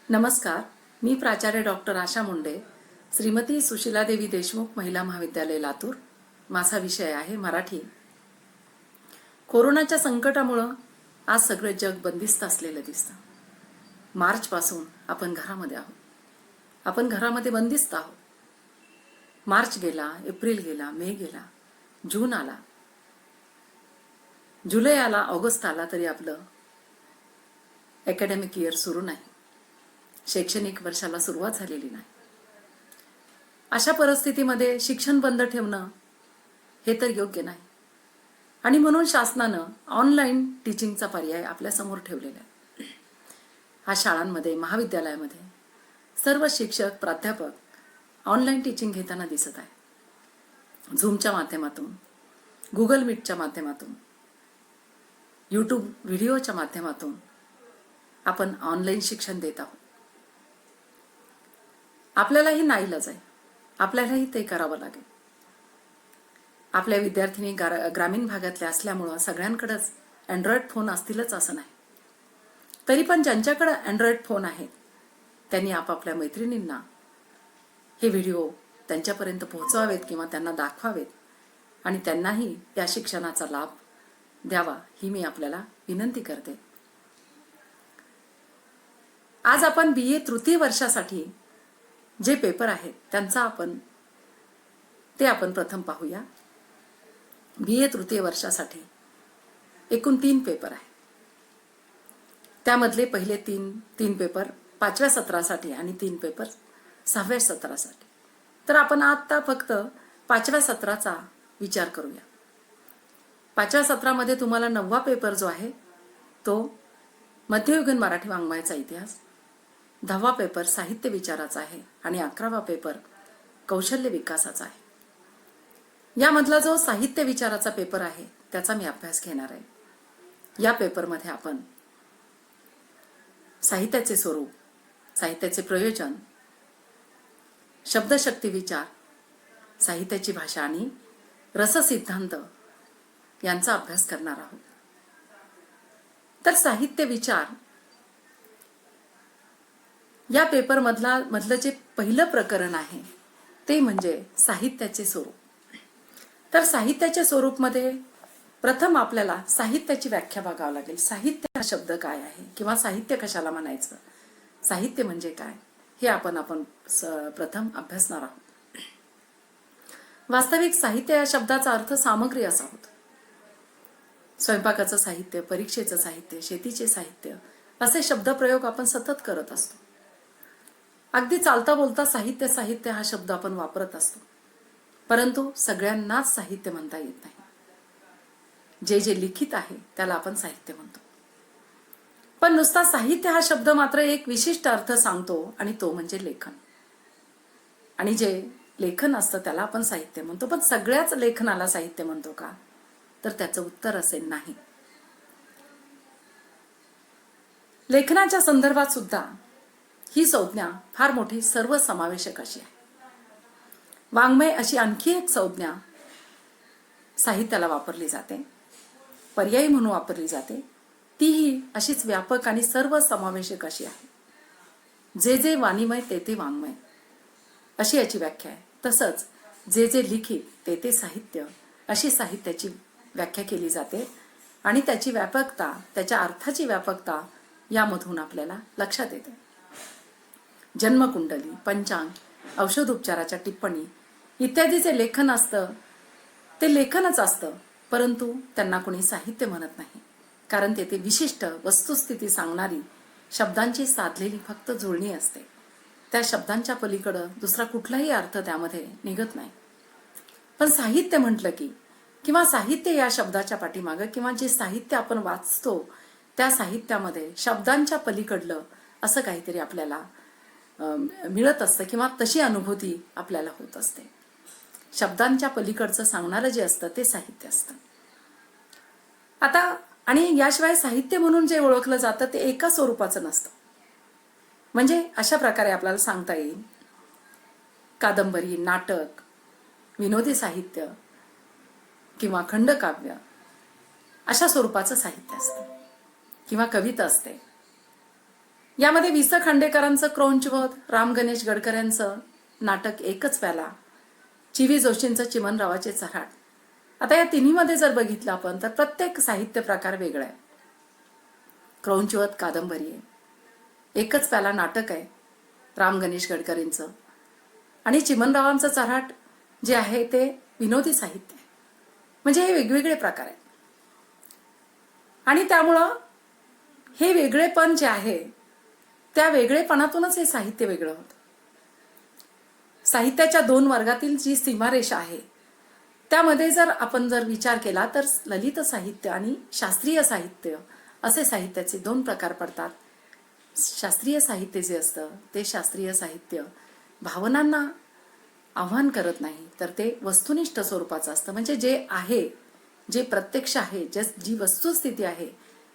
नमस्कार. मी प्राचार्य डॉक्टर आशा मुंडे, श्रीमती सुशीलादेवी देशमुख महिला महाविद्यालय लातूर. माझा विषय आहे मराठी. कोरोनाच्या संकटामुळे आज सगळे जग बंदिस्त असलेलं दिसतं. मार्चपासून आपण घरामध्ये आहोत. आपण घरामध्ये बंदिस्त आहोत. मार्च गेला, एप्रिल गेला, मे गेला, जून आला, जुलै आला, ऑगस्ट आला तरी आपलं अकॅडमिक इयर सुरू नाही. शैक्षणिक वर्षाला सुरुवात झालेली नाही. अशा परिस्थितीमध्ये शिक्षण बंद ठेवणं हे तर योग्य नाही आणि म्हणून शासनानं ऑनलाईन टीचिंगचा पर्याय आपल्यासमोर ठेवलेला आहे. हा शाळांमध्ये, महाविद्यालयामध्ये सर्व शिक्षक, प्राध्यापक ऑनलाईन टीचिंग घेताना दिसत आहे. झूमच्या माध्यमातून, गुगल मीटच्या माध्यमातून, यूट्यूब व्हिडिओच्या माध्यमातून आपण ऑनलाईन शिक्षण देत आहोत. आपल्यालाही नाईलाज आहे. आपल्यालाही ते करावं लागेल. आपल्या विद्यार्थिनी ग्रामीण भागातल्या असल्यामुळं सगळ्यांकडेच अँड्रॉइड फोन असतीलच असं नाही. तरी पण ज्यांच्याकडे अँड्रॉइड फोन आहेत त्यांनी आपापल्या मैत्रिणींना हे व्हिडिओ त्यांच्यापर्यंत पोहोचवावेत किंवा त्यांना दाखवावेत आणि त्यांनाही या शिक्षणाचा लाभ द्यावा ही मी आपल्याला विनंती करते. आज आपण BA तृतीय वर्षासाठी जे पेपर आहेत त्यांचा आपण प्रथम पाहूया. BA तृतीय वर्षासाठी एकूण 3 पेपर आहेत. त्यामधले पहिले तीन पेपर 5व्या सत्रासाठी आणि 3 पेपर 6व्या सत्रासाठी. तर आपण आता फक्त 5व्या सत्राचा विचार करूया. 5व्या सत्रामध्ये तुम्हाला 9वा पेपर जो आहे तो मध्ययुगीन मराठी वाङ्मयाचा इतिहास, 10वा पेपर साहित्य विचाराचा आहे आणि 11वा पेपर कौशल्य विकासाचा आहे. यामधला जो साहित्य विचाराचा पेपर आहे त्याचा मी अभ्यास घेणार आहे. या पेपरमध्ये आपण साहित्याचे स्वरूप, साहित्याचे प्रयोजन, शब्दशक्ती विचार, साहित्याची भाषा आणि रससिद्धांत यांचा अभ्यास करणार आहोत. तर साहित्य विचार या पेपर मधलं जे पहिलं प्रकरण आहे ते म्हणजे साहित्याचे स्वरूप. तर साहित्याच्या स्वरूपमध्ये प्रथम आपल्याला साहित्याची व्याख्या बघावं लागेल. साहित्य हा शब्द काय आहे किंवा साहित्य कशाला म्हणायचं, साहित्य म्हणजे काय हे आपण प्रथम अभ्यासणार आहोत. वास्तविक साहित्य या शब्दाचा अर्थ सामग्री असा होतो. स्वयंपाकाचं साहित्य, परीक्षेचं साहित्य, शेतीचे साहित्य असे शब्दप्रयोग आपण सतत करत असतो. अगदी चालता बोलता साहित्य साहित्य हा शब्द आपण वापरत असतो. परंतु सगळ्यांनाच साहित्य म्हणता येत नाही. जे लिखित आहे त्याला आपण साहित्य म्हणतो. पण नुसता साहित्य हा शब्द मात्र एक विशिष्ट अर्थ सांगतो आणि तो म्हणजे लेखन. आणि जे लेखन असतं त्याला आपण साहित्य म्हणतो. पण सगळ्याच लेखनाला साहित्य म्हणतो का, तर त्याचं उत्तर असेल नाही. लेखनाच्या संदर्भात सुद्धा ही संज्ञा फार मोठी सर्वसमावेशक अशी आहे. वाङ्मय अशी आणखी एक संज्ञा साहित्याला वापरली जाते, पर्यायी म्हणून वापरली जाते. तीही अशीच व्यापक आणि सर्वसमावेशक अशी आहे. जे वाणीमय ते वाङ्मय अशी याची व्याख्या आहे. तसंच जे लिखित ते साहित्य अशी साहित्याची व्याख्या केली जाते आणि त्याची व्यापकता, त्याच्या अर्थाची व्यापकता यामधून आपल्याला लक्षात येते. जन्मकुंडली, पंचांग, औषधोपचाराच्या टिप्पणी इत्यादीचे लेखन असतं ते लेखनच असतं, परंतु त्यांना कोणी साहित्य म्हणत नाही. कारण तेथे विशिष्ट वस्तुस्थिती सांगणारी शब्दांची साधलेली फक्त जुळणी असते. त्या शब्दांच्या पलीकडं दुसरा कुठलाही अर्थ त्यामध्ये निघत नाही. पण साहित्य म्हटलं की किंवा साहित्य या शब्दाच्या पाठीमागं किंवा जे साहित्य आपण वाचतो त्या साहित्यामध्ये शब्दांच्या पलीकडलं असं काहीतरी आपल्याला मिळत असतं किंवा तशी अनुभूती आपल्याला होत असते. शब्दांच्या पलीकडचं सांगणारं जे असतं ते साहित्य असतं. आता आणि याशिवाय साहित्य म्हणून जे ओळखलं जातं ते एका स्वरूपाचं नसतं. म्हणजे अशा प्रकारे आपल्याला सांगता येईल कादंबरी, नाटक, विनोदी साहित्य किंवा खंडकाव्य अशा स्वरूपाचं साहित्य असतं किंवा कविता असते. यामध्ये वि स खांडेकरांचं क्रौंचवध, राम गणेश गडकऱ्यांचं नाटक एकच प्याला, चि.व्ही. जोशींचं चिमणरावाचे चऱ्हाट. आता या तिन्हीमध्ये जर बघितलं आपण तर प्रत्येक साहित्य प्रकार वेगळा आहे. क्रौंचवध कादंबरी आहे, एकच प्याला नाटक आहे राम गणेश गडकरींचं, आणि चिमणरावांचं चऱ्हाट जे आहे ते विनोदी साहित्य आहे. म्हणजे हे वेगवेगळे प्रकार आहेत आणि त्यामुळं हे वेगळेपण जे आहे त्या वेगळेपणातूनच हे साहित्य वेगळं होतं. साहित्याच्या दोन वर्गातील जी सीमारेषा आहे त्यामध्ये जर आपण विचार केला तर ललित साहित्य आणि शास्त्रीय साहित्य असे साहित्याचे दोन प्रकार पडतात. शास्त्रीय साहित्य जे असतं ते शास्त्रीय साहित्य भावनांना आव्हान करत नाही, तर ते वस्तुनिष्ठ स्वरूपाचं असतं. म्हणजे जे आहे, जे प्रत्यक्ष आहे, जी वस्तुस्थिती आहे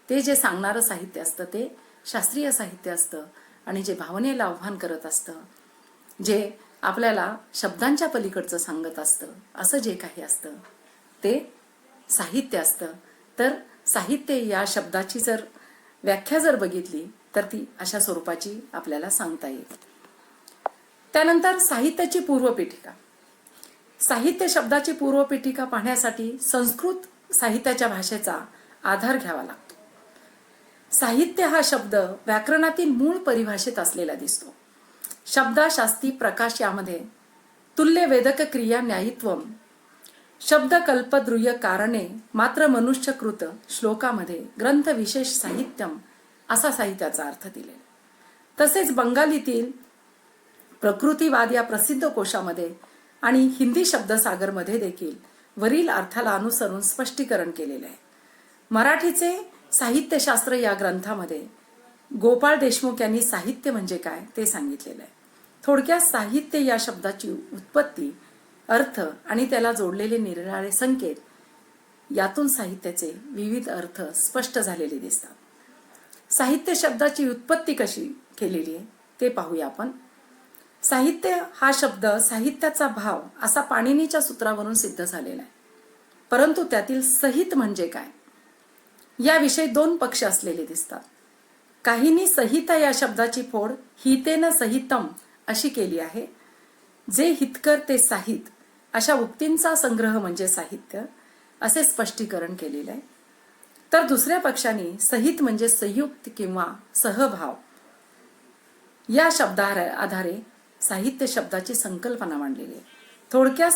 ते जे सांगणारं साहित्य असतं ते शास्त्रीय साहित्य असतं. आणि जे भावनेला आव्हान करत असतं, जे आपल्याला शब्दांच्या पलीकडचं सांगत असतं, असं जे काही असतं ते साहित्य असतं. तर साहित्य या शब्दाची जर व्याख्या जर बघितली तर ती अशा स्वरूपाची आपल्याला सांगता येईल. त्यानंतर साहित्याची पूर्वपीठिका. साहित्य शब्दाची पूर्वपीठिका पाहण्यासाठी संस्कृत साहित्याच्या भाषेचा आधार घ्यावा लागतो. साहित्य हा शब्द व्याकरणातील मूळ परिभाषेत असलेला दिसतो. शब्दाशास्त्री प्रकाश यामध्ये तुल्य वेदक क्रिया न्यायित्वम शब्द कल्पद्रुय कारणे मात्र मनुष्यकृत श्लोकामध्ये ग्रंथ विशेष साहित्यम असा साहित्याचा अर्थ दिले. तसेच बंगालीतील प्रकृतीवाद या प्रसिद्ध कोशामध्ये आणि हिंदी शब्दसागरमध्ये देखील वरील अर्थाला अनुसरून स्पष्टीकरण केलेले आहे. मराठीचे साहित्यशास्त्र या ग्रंथामध्ये गोपाळ देशमुख यांनी साहित्य म्हणजे काय ते सांगितलेलं आहे. थोडक्यात साहित्य या शब्दाची उत्पत्ती, अर्थ आणि त्याला जोडलेले निरनिराळे संकेत यातून साहित्याचे विविध अर्थ स्पष्ट झालेले दिसतात. साहित्य शब्दाची उत्पत्ती कशी केलेली आहे ते पाहूया आपण. साहित्य हा शब्द साहित्याचा भाव असा पाणिनीच्या सूत्रावरून सिद्ध झालेला आहे. परंतु त्यातील सहित म्हणजे काय याविषयी दोन पक्ष असलेले दिसतात. काहींनी संहिता या शब्दाची फोड हितेन सहितम अशी केली आहे. जे हितकर ते साहित अशा उक्तींचा संग्रह म्हणजे साहित्य असे स्पष्टीकरण केलेले आहे. तर दुसऱ्या पक्षाने सहित म्हणजे संयुक्त किंवा सहभाव या शब्दा आधारे साहित्य शब्दाची संकल्पना मांडलेली आहे. थोडक्यात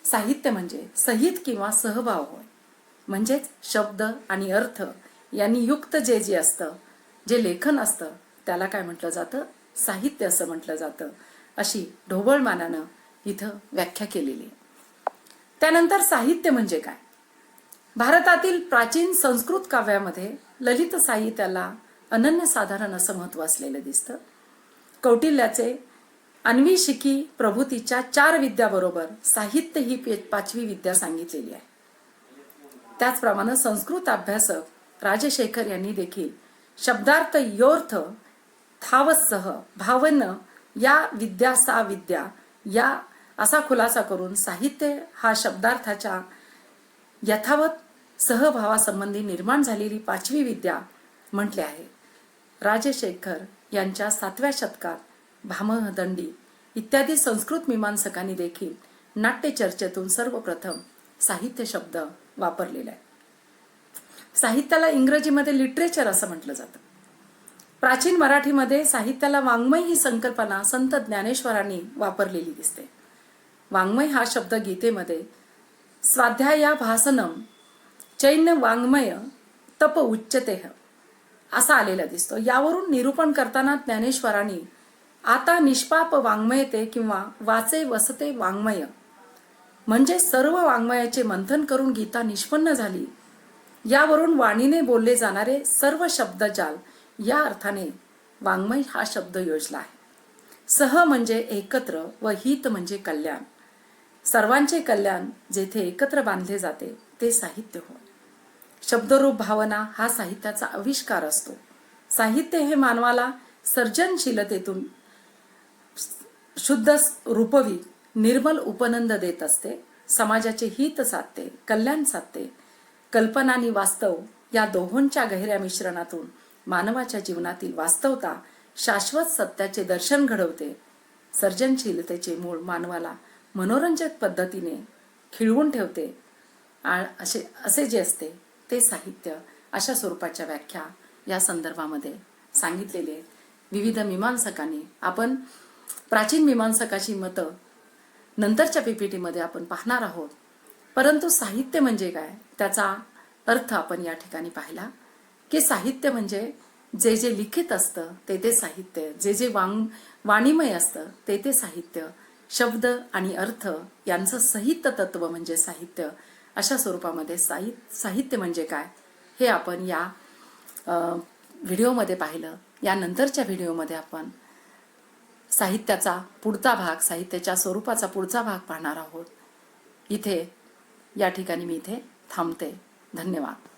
साहित्य म्हणजे सहित किंवा सहभाव होय. म्हणजेच शब्द आणि अर्थ यांनी युक्त जे असतं, जे लेखन असतं त्याला काय म्हटलं जातं, साहित्य असं म्हटलं जातं. अशी ढोबळमानानं इथं व्याख्या केलेली आहे. त्यानंतर साहित्य म्हणजे काय. भारतातील प्राचीन संस्कृत काव्यामध्ये ललित साहित्याला अनन्यसाधारण असं महत्त्व असलेलं दिसतं. कौटिल्याचे अन्विशिकी प्रभूतीच्या 4 विद्याबरोबर साहित्य ही 5वी विद्या सांगितलेली आहे. त्याचप्रमाणे संस्कृत अभ्यासक राजशेखर यांनी देखील शब्दार्थ योर्थ थावसह भावन या विद्या सा विद्या या असा खुलासा करून साहित्य हा शब्दार्थाच्या यथावत सहभावासंबंधी निर्माण झालेली 5वी विद्या म्हटले आहे. राजशेखर यांच्या 7व्या शतकात भामहदंडी इत्यादी संस्कृत मीमांसकांनी देखील नाट्यचर्चेतून सर्वप्रथम साहित्य शब्द वापरलेला आहे. साहित्याला इंग्रजीमध्ये लिटरेचर असं म्हटलं जातं. प्राचीन मराठीमध्ये साहित्याला वाङ्मय ही संकल्पना संत ज्ञानेश्वरांनी वापरलेली दिसते. वाङ्मय हा शब्द गीतेमध्ये स्वाध्याया भासनम चैन्य वाङ्मय तप उच्चतेह असा आलेला दिसतो. यावरून निरूपण करताना ज्ञानेश्वरांनी आता निष्पाप वाङ्मयते किंवा वाचे वसते वाङ्मय म्हणजे सर्व वाङ्मयाचे मंथन करून गीता निष्पन्न झाली. यावरून वाणीने बोलले जाणारे सर्व शब्दजाल या अर्थाने वाङ्मय हा शब्द योजला आहे. सह म्हणजे एकत्र व हित म्हणजे कल्याण. सर्वांचे कल्याण जेथे एकत्र बांधले जाते ते साहित्य होय. शब्दरूप भावना हा साहित्याचा आविष्कार असतो. साहित्य हे मानवाला सर्जनशीलतेतून शुद्ध रूपवी निर्मल उपनंद देत असते. समाजाचे हित साधते, कल्याण साधते. कल्पना आणि वास्तव या दोहोंच्या गहिऱ्या मिश्रणातून मानवाच्या जीवनातील वास्तवता शाश्वत सत्याचे दर्शन घडवते. सर्जनशीलतेचे मूळ मानवाला मनोरंजक पद्धतीने खिळवून ठेवते. असे जे असते ते साहित्य. अशा स्वरूपाच्या व्याख्या या संदर्भामध्ये सांगितलेली आहेत विविध मीमांसकांनी. आपण प्राचीन मीमांसकाची मतं नंतरच्या पीपीटीमध्ये आपण पाहणार आहोत. परंतु साहित्य म्हणजे काय, त्याचा अर्थ आपण या ठिकाणी पाहिला की साहित्य म्हणजे जे जे लिखित असतं ते साहित्य, जे जे वाणीमय असतं ते साहित्य, शब्द आणि अर्थ यांचं सहित तत्व म्हणजे साहित्य. अशा स्वरूपामध्ये साहित्य म्हणजे काय हे आपण या व्हिडिओमध्ये पाहिलं. यानंतरच्या व्हिडिओमध्ये आपण साहित्याचा पुढचा भाग, साहित्याच्या स्वरूपाचा पुढचा भाग पाहणार आहोत. या ठिकाणी मी इथे थांबते. धन्यवाद.